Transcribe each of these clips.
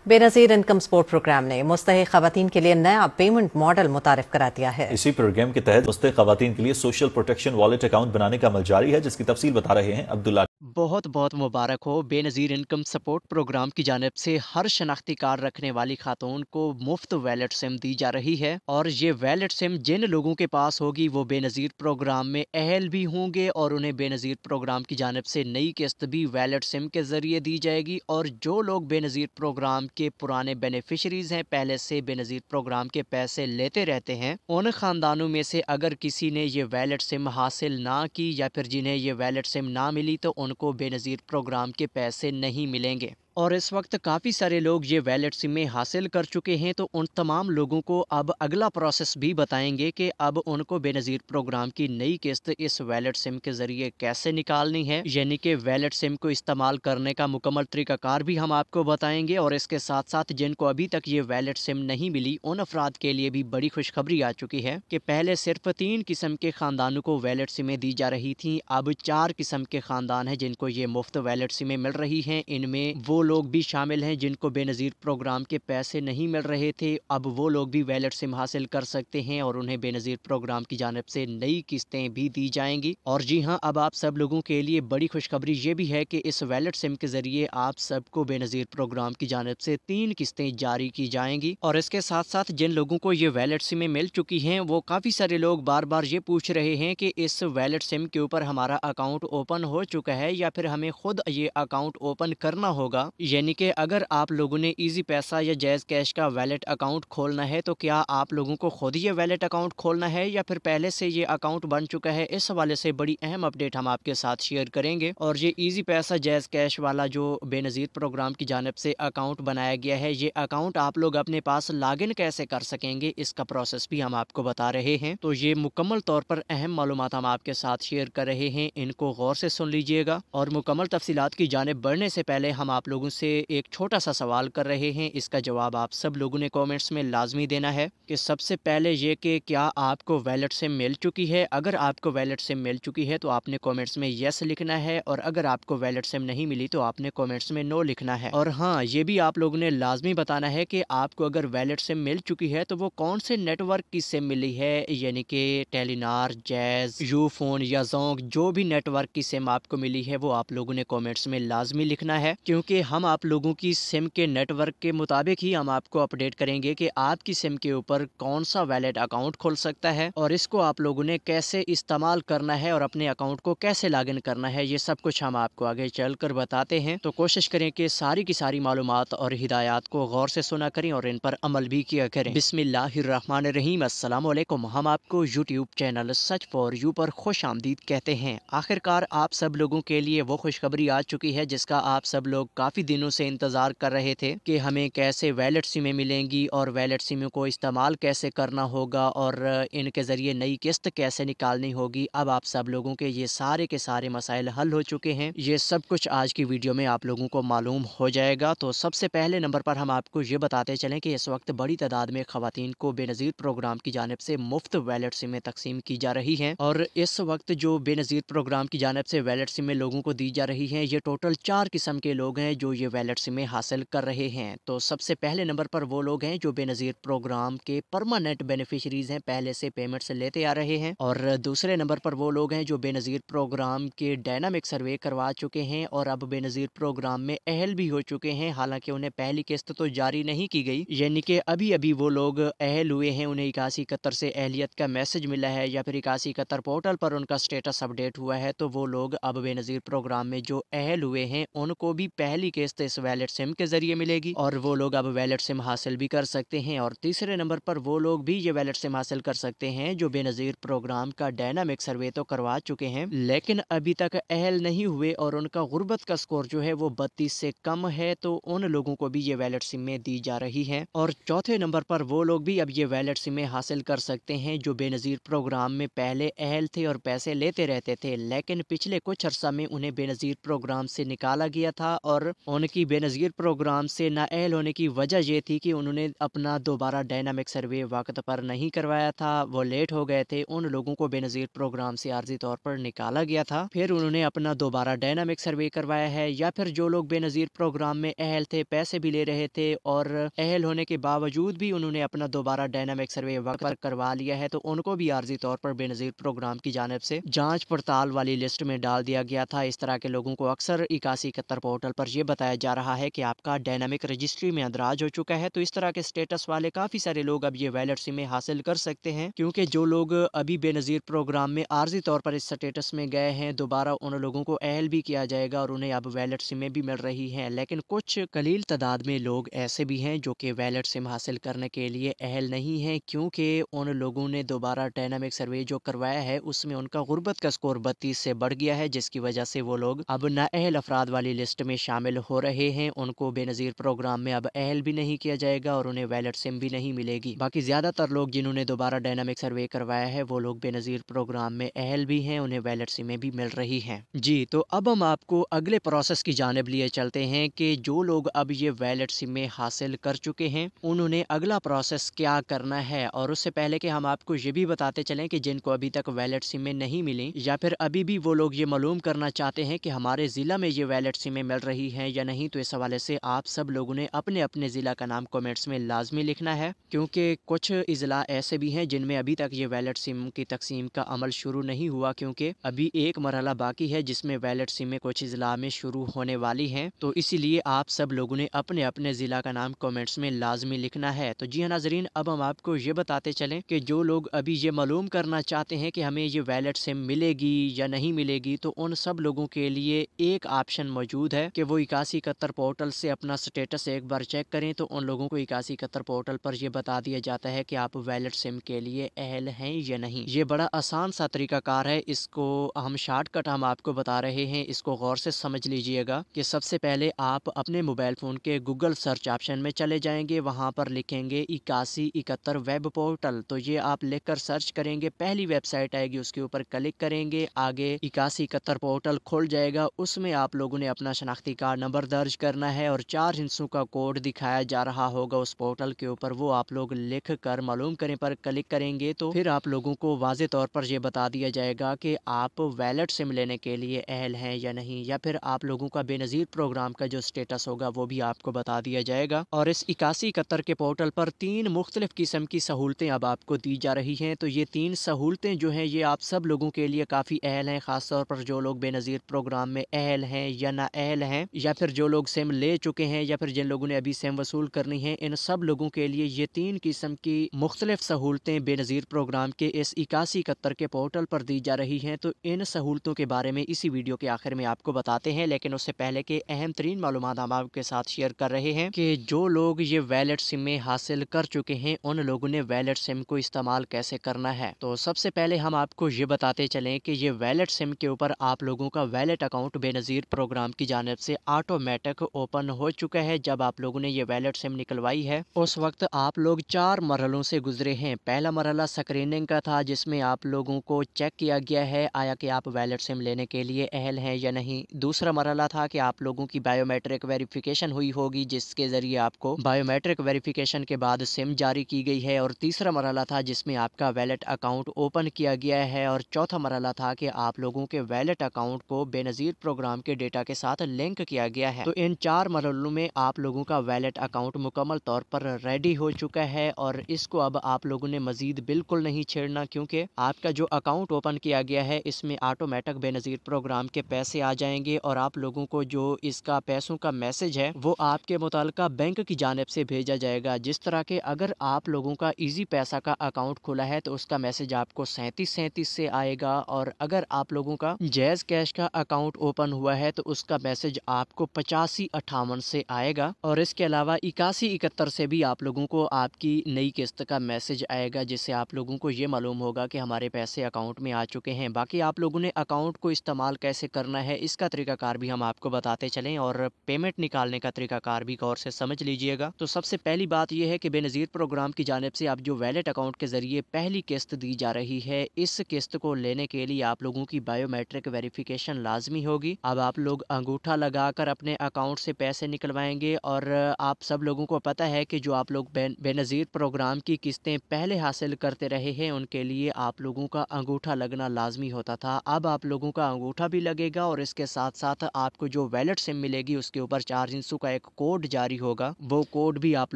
Benazir income support programme ने मुस्तहिक खवातीन के लिए नया पेमेंट मॉडल मुतारिफ करा दिया है। इसी प्रोग्राम के तहत मुस्तहिक खवातीन के लिए सोशल प्रोटेक्शन वॉलेट अकाउंट बनाने का अमल जारी है, जिसकी तफसील बता रहे हैं अब्दुल्ला। बहुत बहुत मुबारक हो। बेनज़ीर इनकम सपोर्ट प्रोग्राम की जानिब से हर शनाख्ती कार्ड रखने वाली खातून को मुफ्त वैलेट सिम दी जा रही है, और ये वैलेट सिम जिन लोगों के पास होगी वो बेनज़ीर प्रोग्राम में अहल भी होंगे और उन्हें बेनज़ीर प्रोग्राम की जानिब से नई किस्त भी वैलेट सिम के ज़रिए दी जाएगी। और जो लोग बेनज़ीर प्रोग्राम के पुराने बेनिफिशरीज हैं, पहले से बेनज़ीर प्रोग्राम के पैसे लेते रहते हैं, उन खानदानों में से अगर किसी ने ये वैलेट सिम हासिल ना की या फिर जिन्हें ये वैलेट सिम ना मिली तो उनको बेनज़ीर प्रोग्राम के पैसे नहीं मिलेंगे। और इस वक्त काफ़ी सारे लोग ये वैलेट सिमें हासिल कर चुके हैं, तो उन तमाम लोगों को अब अगला प्रोसेस भी बताएंगे कि अब उनको बेनज़ीर प्रोग्राम की नई किस्त इस वैलेट सिम के ज़रिए कैसे निकालनी है, यानी कि वैलेट सिम को इस्तेमाल करने का मुकम्मल तरीक़ाकार भी हम आपको बताएंगे। और इसके साथ साथ जिनको अभी तक ये वैलेट सिम नहीं मिली, उन अफराद के लिए भी बड़ी खुशखबरी आ चुकी है कि पहले सिर्फ 3 किस्म के ख़ानदानों को वैलेट सिमें दी जा रही थी, अब 4 किस्म के ख़ानदान हैं जिनको ये मुफ्त वैलेट सिमें मिल रही हैं। इनमें वो लोग भी शामिल हैं जिनको बेनज़ीर प्रोग्राम के पैसे नहीं मिल रहे थे, अब वो लोग भी वैलेट सिम हासिल कर सकते हैं और उन्हें बेनज़ीर प्रोग्राम की जानिब से नई किस्तें भी दी जाएंगी। और जी हाँ, अब आप सब लोगों के लिए बड़ी खुशखबरी ये भी है कि इस वैलेट सिम के ज़रिए आप सबको बेनज़ीर प्रोग्राम की जानिब से 3 किस्तें जारी की जाएंगी। और इसके साथ साथ जिन लोगों को ये वैलेट सिमें मिल चुकी हैं, वो काफ़ी सारे लोग बार बार ये पूछ रहे हैं कि इस वैलेट सिम के ऊपर हमारा अकाउंट ओपन हो चुका है या फिर हमें खुद ये अकाउंट ओपन करना होगा। यानी कि अगर आप लोगों ने इजी पैसा या जैज़ कैश का वैलेट अकाउंट खोलना है तो क्या आप लोगों को खुद ये वैलेट अकाउंट खोलना है या फिर पहले से ये अकाउंट बन चुका है। इस हवाले से बड़ी अहम अपडेट हम आपके साथ शेयर करेंगे। और ये इजी पैसा जैज़ कैश वाला जो बेनज़ीर प्रोग्राम की जानिब से अकाउंट बनाया गया है, ये अकाउंट आप लोग अपने पास लॉगिन कैसे कर सकेंगे, इसका प्रोसेस भी हम आपको बता रहे हैं। तो ये मुकम्मल तौर पर अहम मालूमात हम आपके साथ शेयर कर रहे हैं, इनको गौर से सुन लीजिएगा। और मुकम्मल तफसीलात की जानिब बढ़ने से पहले हम आप लोगों से एक छोटा सा सवाल कर रहे हैं, इसका जवाब आप सब लोगों ने कमेंट्स में लाजमी देना है। कि सबसे पहले ये कि क्या आपको वैलेट सिम मिल चुकी है। अगर आपको वैलेट सिम मिल चुकी है तो आपने कमेंट्स में यस लिखना है, और अगर आपको वैलेट सिम नहीं मिली तो आपने कमेंट्स में नो लिखना है। और हाँ, ये भी आप लोगों ने लाजमी बताना है कि आपको अगर वैलेट सिम मिल चुकी है तो वो कौन से नेटवर्क की सिम मिली है, यानी कि टेलीनार, जैज, यू फोन या जोंग, जो भी नेटवर्क की सिम आपको मिली है वो आप लोगों ने कमेंट्स में लाजमी लिखना है, क्योंकि हम आप लोगों की सिम के नेटवर्क के मुताबिक ही हम आपको अपडेट करेंगे कि आपकी सिम के ऊपर कौन सा वैलेट अकाउंट खुल सकता है और इसको आप लोगों ने कैसे इस्तेमाल करना है और अपने अकाउंट को कैसे लॉगिन करना है। ये सब कुछ हम आपको आगे चलकर बताते हैं, तो कोशिश करें कि सारी की सारी मालूमात और हिदायत को गौर से सुना करें और इन पर अमल भी किया करें। बिस्मिल्लाहिर्रहमानिर्रहीम। अस्सलाम वालेकुम। हम आपको YouTube channel such for you पर खुश आमदीद कहते हैं। आखिरकार आप सब लोगों के लिए वो खुशखबरी आ चुकी है जिसका आप सब लोग काफ़ी दिनों से इंतज़ार कर रहे थे कि हमें कैसे वैलेट सिमें मिलेंगी और वैलेट सिमों को इस्तेमाल कैसे करना होगा और इनके ज़रिए नई किस्त कैसे निकालनी होगी। अब आप सब लोगों के ये सारे के सारे मसाइल हल हो चुके हैं। ये सब कुछ आज की वीडियो में आप लोगों को मालूम हो जाएगा। तो सबसे पहले नंबर पर हम आपको ये बताते चलें कि इस वक्त बड़ी तादाद में ख़वातीन को बेनज़ीर प्रोग्राम की जानिब से मुफ्त वैलेट सिमें तकसीम की जा रही हैं। और इस वक्त जो बेनज़ीर प्रोग्राम की जानिब से वैलेट सिमें लोगों को दी जा रही हैं, ये टोटल 4 किस्म के लोग हैं जो ये वैलेट सिमें हासिल कर रहे हैं। तो सबसे पहले नंबर पर वो लोग हैं जो बेनज़ीर प्रोग्राम के परमानेंट बेनिफिशरीज हैं, पहले से पेमेंट्स लेते आ रहे हैं। और दूसरे नंबर पर वो लोग हैं जो बेनज़ीर प्रोग्राम के डायनामिक सर्वे करवा चुके हैं और अब बेनज़ीर प्रोग्राम में अहल भी हो चुके हैं, हालांकि उन्हें पहली किस्त तो जारी नहीं की गई, यानी कि अभी अभी वो लोग अहल हुए हैं, उन्हें 8171 से अहलियत का मैसेज मिला है या फिर 8171 पोर्टल पर उनका स्टेटस अपडेट हुआ है। तो वो लोग अब बेनज़ीर प्रोग्राम में जो अहल हुए हैं उनको भी पहली किस्त इस वैलेट सिम के जरिए मिलेगी और वो लोग अब वैलेट सिम हासिल भी कर सकते हैं। और तीसरे नंबर पर वो लोग भी ये वैलेट सिम हासिल कर सकते हैं जो बेनज़ीर प्रोग्राम का डायनामिक सर्वे तो करवा चुके हैं लेकिन अभी तक अहल नहीं हुए और उनका गुर्बत का स्कोर जो है वो 32 से कम है, तो उन लोगों को भी ये वैलेट सिमें दी जा रही हैं। और चौथे नंबर पर वो लोग भी अब ये वैलेट सिमें हासिल कर सकते हैं जो बेनज़ीर प्रोग्राम में पहले अहल थे और पैसे लेते रहते थे, लेकिन पिछले कुछ अर्सा में उन्हें बेनज़ीर प्रोग्राम से निकाला गया था और उनकी बेनज़ीर प्रोग्राम से नाअहल होने की वजह ये थी कि उन्होंने अपना दोबारा डायनामिक सर्वे वक्त पर नहीं करवाया था, वो लेट हो गए थे। उन लोगों को बेनज़ीर प्रोग्राम से आर्जी तौर पर निकाला गया था। फिर उन्होंने अपना दोबारा डायनामिक सर्वे करवाया है, या फिर जो लोग बेनज़ीर प्रोग्राम में अहल थे, पैसे भी ले रहे थे और अहल होने के बावजूद भी उन्होंने अपना दोबारा डायनामिक सर्वे वक्त पर करवा लिया है, तो उनको भी आर्जी तौर पर बेनज़ीर प्रोग्राम की जानिब से जांच पड़ताल वाली लिस्ट में डाल दिया गया था। इस तरह के लोगों को अक्सर 8171 पोर्टल पर यह बताया जा रहा है कि आपका डायनामिक रजिस्ट्री में अंदराज हो चुका है। तो इस तरह के स्टेटस वाले काफ़ी सारे लोग अब ये वैलिड सिमें हासिल कर सकते हैं, क्योंकि जो लोग अभी बेनज़ीर प्रोग्राम में आर्जी तौर पर इस स्टेटस में गए हैं, दोबारा उन लोगों को अहल भी किया जाएगा और उन्हें अब वैलिड सिमें भी मिल रही हैं। लेकिन कुछ कलील तादाद में लोग ऐसे भी हैं जो कि वैलिड सिम हासिल करने के लिए अहल नहीं हैं, क्योंकि उन लोगों ने दोबारा डायनामिक सर्वे जो करवाया है उसमें उनका गुर्बत का स्कोर 32 से बढ़ गया है, जिसकी वजह से वो लोग अब नाअहल अफराद वाली लिस्ट में शामिल हो रहे हैं। उनको बेनज़ीर प्रोग्राम में अब अहल भी नहीं किया जाएगा और उन्हें वैलिड सिम भी नहीं मिलेगी। बाकी ज़्यादातर लोग जिन्होंने दोबारा डायनामिक सर्वे करवाया है वो लोग बेनज़ीर प्रोग्राम में अहल भी हैं, उन्हें वैलिड सिमें भी मिल रही हैं। जी, तो अब हम आपको अगले प्रोसेस की जानिब लिए चलते हैं कि जो लोग अब ये वैलिड सिमें हासिल कर चुके हैं उन्होंने अगला प्रोसेस क्या करना है। और उससे पहले कि हम आपको ये भी बताते चलें कि जिनको अभी तक वैलिड सिमें नहीं मिली, या फिर अभी भी वो लोग ये मालूम करना चाहते हैं कि हमारे ज़िला में ये वैलिड सिमें मिल रही हैं या नहीं, तो इस हवाले से आप सब लोगों ने अपने अपने ज़िला का नाम कमेंट्स में लाजमी लिखना है, क्योंकि कुछ अज़ला ऐसे भी हैं जिनमें अभी तक ये वैलिड सिम की तकसीम का अमल शुरू नहीं हुआ, क्योंकि अभी एक मरहला बाकी है जिसमें वैलिड सिमें कुछ अज़ला में शुरू होने वाली हैं। तो इसीलिए आप सब लोगों ने अपने अपने ज़िला का नाम कमेंट्स में लाजमी लिखना है। तो जी हाँ नाज़रीन, अब हम आपको ये बताते चलें कि जो लोग अभी ये मालूम करना चाहते हैं कि हमें ये वैलिड सिम मिलेगी या नहीं मिलेगी, तो उन सब लोगों के लिए एक ऑप्शन मौजूद है कि वो 8171 पोर्टल से अपना स्टेटस एक बार चेक करें। तो उन लोगों को 8171 पोर्टल पर यह बता दिया जाता है कि आप वैलिड सिम के लिए अहल हैं या नहीं। ये बड़ा आसान सा तरीकाकार है, इसको हम शॉर्टकट हम आपको बता रहे हैं, इसको गौर से समझ लीजिएगा कि सबसे पहले आप अपने मोबाइल फ़ोन के गूगल सर्च ऑप्शन में चले जाएंगे, वहाँ पर लिखेंगे 8171 वेब पोर्टल। तो ये आप लिख कर सर्च करेंगे, पहली वेबसाइट आएगी उसके ऊपर क्लिक करेंगे, आगे 8171 पोर्टल खुल जाएगा। उसमें आप लोगों ने अपना शनाख्ती कार्ड नंबर दर्ज करना है और 4 हिस्सों का कोड दिखाया जा रहा होगा उस पोर्टल के ऊपर, वो आप लोग लिख कर मालूम करें पर क्लिक करेंगे तो फिर आप लोगों को वाज़े तौर पर यह बता दिया जाएगा कि आप वैलिड सिम लेने के लिए अहल हैं या नहीं, या फिर आप लोगों का बेनज़ीर प्रोग्राम का जो स्टेटस होगा वो भी आपको बता दिया जाएगा। और इस 8171 के पोर्टल पर 3 मुख्तलिफ किस्म की सहूलतें अब आपको दी जा रही हैं। तो ये 3 सहूलतें जो हैं ये आप सब लोगों के लिए काफ़ी अहल हैं, ख़ास तौर पर जो लोग बेनज़ीर प्रोग्राम में अहल हैं या ना अहल हैं, या फिर जो लोग सिम ले चुके हैं, या फिर जिन लोगों ने अभी सिम वसूल करनी है। इन सब लोगों के लिए ये 3 किस्म की मुख्तलिफ सहूलतें बेनज़ीर प्रोग्राम के इस 8171 के पोर्टल पर दी जा रही हैं। तो इन सहूलतों के बारे में इसी वीडियो के आखिर में आपको बताते हैं, लेकिन उससे पहले के अहम तरीन मालूमात हम आपके साथ शेयर कर रहे हैं कि जो लोग ये वैलिड सिमें हासिल कर चुके हैं उन लोगों ने वैलिड सिम को इस्तेमाल कैसे करना है। तो सबसे पहले हम आपको ये बताते चलें कि ये वैलिड सिम के ऊपर आप लोगों का वैलिड अकाउंट बेनज़ीर प्रोग्राम की जानिब से ऑटोमेटिक ओपन हो चुका है। जब आप लोगों ने ये वैलिड सिम निकलवाई है उस वक्त आप लोग 4 मरहलों से गुजरे हैं। पहला मरहला स्क्रीनिंग का था, जिसमें आप लोगों को चेक किया गया है आया कि आप वैलिड सिम लेने के लिए अहल हैं या नहीं। दूसरा मरहला था कि आप लोगों की बायोमेट्रिक वेरिफिकेशन हुई होगी, जिसके ज़रिए आपको बायोमेट्रिक वेरिफिकेशन के बाद सिम जारी की गई है। और तीसरा मरहला था जिसमें आपका वैलिड अकाउंट ओपन किया गया है। और चौथा मरहला था कि आप लोगों के वैलिड अकाउंट को बेनज़ीर प्रोग्राम के डेटा के साथ लिंक किया गया है। तो इन 4 मरहलों में आप लोगों का वैलिड अकाउंट मुकम्मल तौर पर रेडी हो चुका है और इसको अब आप लोगों ने मजीद बिल्कुल नहीं छेड़ना, क्योंकि आपका जो अकाउंट ओपन किया गया है इसमें ऑटोमेटिक बेनज़ीर प्रोग्राम के पैसे आ जाएंगे और आप लोगों को जो इसका पैसों का मैसेज है वो आपके मुताल्लिका बैंक की जानिब से भेजा जाएगा। जिस तरह के अगर आप लोगों का इजी पैसा का अकाउंट खुला है तो उसका मैसेज आपको 3737 से आएगा, और अगर आप लोगों का जैज़ कैश का अकाउंट ओपन हुआ है तो उसका मैसेज आपको 8558 से आएगा। और इसके अलावा 8171 से भी आप लोगों को आपकी नई किस्त का मैसेज आएगा, जिससे आप लोगों को ये मालूम होगा कि हमारे पैसे अकाउंट में आ चुके हैं। बाकी आप लोगों ने अकाउंट को इस्तेमाल कैसे करना है इसका तरीकाकार भी हम आपको बताते चलें, और पेमेंट निकालने का तरीकाकार भी गौर से समझ लीजिएगा। तो सबसे पहली बात यह है कि बेनज़ीर प्रोग्राम की जानिब से अब जो वैलिड अकाउंट के जरिए पहली किस्त दी जा रही है, इस किस्त को लेने के लिए आप लोगों की बायोमेट्रिक वेरिफिकेशन लाजमी होगी। अब आप लोग अंगूठा लगाकर अपने अकाउंट से पैसे निकलवाएंगे। और आप सब लोगों को पता है कि जो आप लोग बेनज़ीर प्रोग्राम की किस्तें पहले हासिल करते रहे हैं उनके लिए आप लोगों का अंगूठा लगना लाजमी होता था। अब आप लोगों का अंगूठा भी लगेगा और इसके साथ साथ आपको जो वैलेट सिम मिलेगी उसके ऊपर 4 हिस्सों का एक कोड जारी होगा, वो कोड भी आप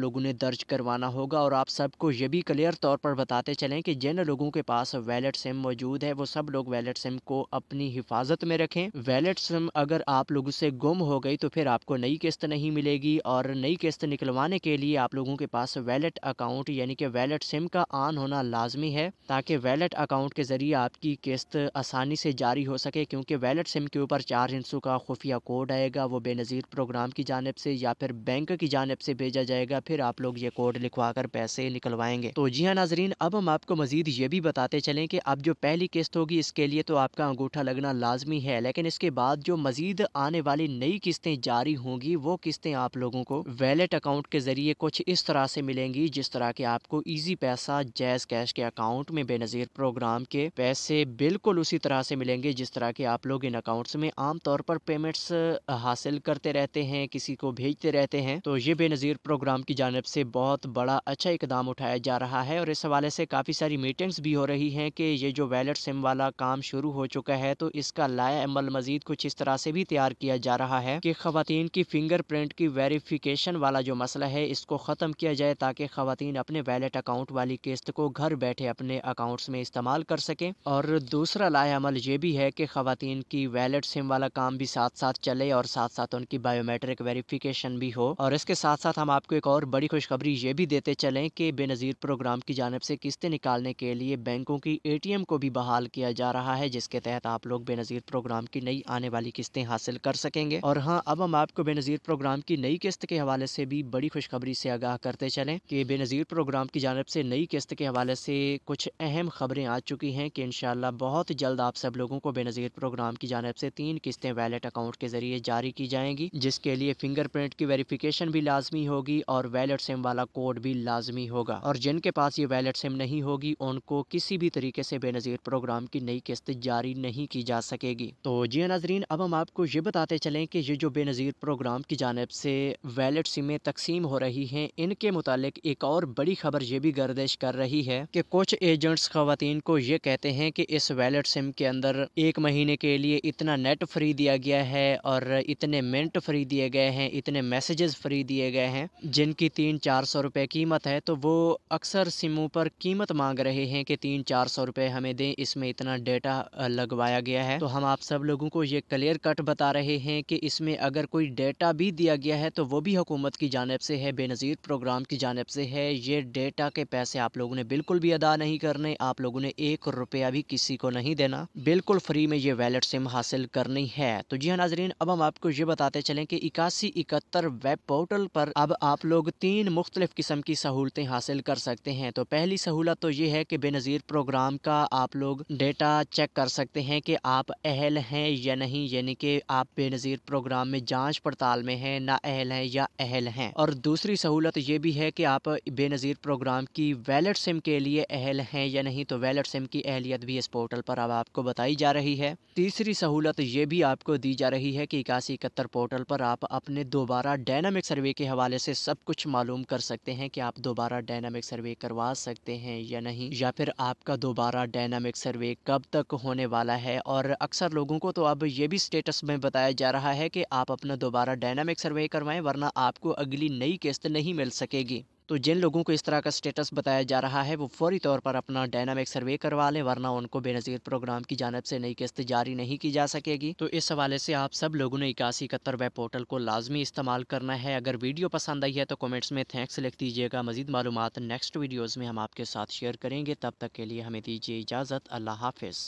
लोगों ने दर्ज करवाना होगा। और आप सबको ये भी क्लियर तौर पर बताते चलें कि जिन लोगों के पास वैलेट सिम मौजूद है वो सब लोग वैलेट सिम को अपनी हिफाजत में रखें। वैलेट सिम अगर आप लोगों से गुम हो गई तो फिर आपको नई किस्त नहीं मिलेगी, और नई किस्त निकलवाने के लिए आप लोगों के पास वैलेट अकाउंट यानी कि वैलेट सिम का ऑन होना लाजमी है, ताकि वैलेट अकाउंट के जरिए आपकी किस्त आसानी से जारी हो सके। क्योंकि वैलेट सिम के ऊपर 4 हिस्सों का खुफिया कोड आएगा, वो बेनज़ीर प्रोग्राम की जानिब से या फिर बैंक की जानिब से भेजा जाएगा, फिर आप लोग ये कोड लिखवा कर पैसे निकलवाएंगे। तो जी हाँ नाजरीन, अब हम आपको मजीद ये भी बताते चलें कि अब जो पहली किस्त होगी इसके लिए तो आपका अंगूठा लगना लाजमी है, लेकिन इसके बाद जो मजीद आने वाली नई किस्तें जारी होंगी वो किस्तें आप लोगों को वैलेट अकाउंट के जरिए कुछ इस तरह से मिलेंगी जिस तरह के आपको इजी पैसा जैज़ कैश के अकाउंट में बेनज़ीर प्रोग्राम के पैसे बिल्कुल उसी तरह से मिलेंगे जिस तरह के आप लोग इन अकाउंट्स में आम तौर पर पेमेंट्स हासिल करते रहते हैं, किसी को भेजते रहते हैं। तो ये बेनज़ीर प्रोग्राम की जानिब से बहुत बड़ा अच्छा इकदाम उठाया जा रहा है और इस हवाले से काफ़ी सारी मीटिंग्स भी हो रही हैं कि ये जो वैलेट सिम वाला काम शुरू हो चुका है तो इसका लाया अमल मजीद कुछ इस तरह से भी तैयार किया जा रहा है कि ख़वातीन की फिंगरप्रिंट की वेरिफिकेशन वाला जो मसला है इसको ख़त्म किया जाए, ताकि ख़वातीन अपने वैलेट अकाउंट वाली किस्त को घर बैठे अपने अकाउंट्स में इस्तेमाल कर सकें। और दूसरा लाया अमल ये भी है कि ख़वातीन की वैलेट सिम वाला काम भी साथ साथ चले और साथ साथ उनकी बायोमेट्रिक वेरिफिकेशन भी हो। और इसके साथ साथ हम आपको एक और बड़ी खुशखबरी ये भी देते चलें कि बेनज़ीर प्रोग्राम की जानिब से किस्तें निकालने के लिए बैंकों की ATM को भी बहाल किया जा रहा है, जिसके तहत आप लोग बेनज़ीर प्रोग्राम की नई आने वाली किस्तें हासिल कर सकेंगे। और हाँ, अब हम आपको बेनज़ीर प्रोग्राम की नई किस्त के हवाले से भी बड़ी खुशखबरी से आगाह करते चलें कि बेनज़ीर प्रोग्राम की जानिब से नई किस्त के हवाले से कुछ अहम खबरें आ चुकी हैं कि इंशाअल्लाह बहुत जल्द आप सब लोगों को बेनज़ीर प्रोग्राम की जानिब से 3 किस्तें वैलेट अकाउंट के जरिए जारी की जाएंगी, जिसके लिए फिंगरप्रिंट की वेरिफिकेशन भी लाजमी होगी और वैलेट सिम वाला कोड भी लाजमी होगा। और जिनके पास ये वैलेट सिम नहीं होगी उनको किसी भी तरीके से बेनज़ीर प्रोग्राम की नई किस्त जारी नहीं की जा सकेगी। तो जी नाजरीन, अब हम आपको ये बताते चलें कि ये जो बेनज़ीर प्रोग्राम की जानिब से वैलेट सिमें तकसीम हो रही हैं, इनके मुतालिक एक और बड़ी खबर ये भी गर्दिश कर रही है कि कुछ एजेंट्स ख़वातीन को ये कहते हैं कि इस वैलेट सिम के अंदर 1 महीने के लिए इतना नेट फ्री दिया गया है और इतने मिनट फ्री दिए गए हैं, इतने मैसेजेस फ्री दिए गए हैं, जिनकी 300-400 रुपये कीमत है। तो वो अक्सर सिमों पर कीमत मांग रहे हैं कि 300-400 रुपये हमें दें, इसमें इतना डेटा लगवाया गया है। तो हम आप सब लोगों को ये क्लियर कट बता रहे हैं कि इसमें अगर कोई डेटा भी दिया गया है तो वो भी हुकूमत की जानिब से है, बेनज़ीर प्रोग्राम की जानिब से है। ये डेटा के पैसे आप लोगों ने बिल्कुल भी अदा नहीं करने, आप लोगों ने 1 रुपया भी किसी को नहीं देना, बिल्कुल फ्री में ये वैलेट सिम हासिल करनी है। तो जी हाँ नाजरीन, अब हम आपको ये बताते चलें कि 8171 वेब पोर्टल पर अब आप लोग 3 मुख्तलिफ किस्म की सहूलतें हासिल कर सकते हैं। तो पहली सहूलत तो ये है कि बेनज़ीर प्रोग्राम का आप लोग डेटा चेक कर सकते हैं कि आप अहल हैं या नहीं, यानी कि आप बेनज़ीर प्रोग्राम में जांच पड़ताल में हैं, ना अहल हैं या अहल हैं। और दूसरी सहूलत ये भी है कि आप बेनज़ीर प्रोग्राम की वैलेट सिम के लिए अहल हैं या नहीं, तो वैलेट सिम की अहलियत भी इस पोर्टल पर अब आपको बताई जा रही है। तीसरी सहूलत ये भी आपको दी जा रही है कि 8171 पोर्टल पर आप अपने दोबारा डायनामिक सर्वे के हवाले से सब कुछ मालूम कर सकते हैं कि आप दोबारा डायनामिक सर्वे करवा सकते हैं या नहीं, या फिर आपका दोबारा डायनामिक सर्वे कब तक होने वाला है। और अक्सर लोगों को तो अब ये भी स्टेटस में बताया जा रहा है कि आप अपना दोबारा डायनामिक सर्वे करवाएं, वरना आपको अगली नई किस्त नहीं मिल सकेगी। तो जिन लोगों को इस तरह का स्टेटस बताया जा रहा है वो फौरी तौर पर अपना डायनामिक सर्वे करवा लें, वरना उनको बेनज़ीर प्रोग्राम की जानिब से नई किस्त जारी नहीं की जा सकेगी। तो इस हवाले से आप सब लोगों ने 8171 वेब पोर्टल को लाजमी इस्तेमाल करना है। अगर वीडियो पसंद आई है तो कमेंट्स में थैंक्स लिख दीजिएगा। मज़ीद मालूमात नेक्स्ट वीडियोज़ में हम आपके साथ शेयर करेंगे। तब तक के लिए हमें दीजिए इजाज़त। अल्लाह हाफिज़।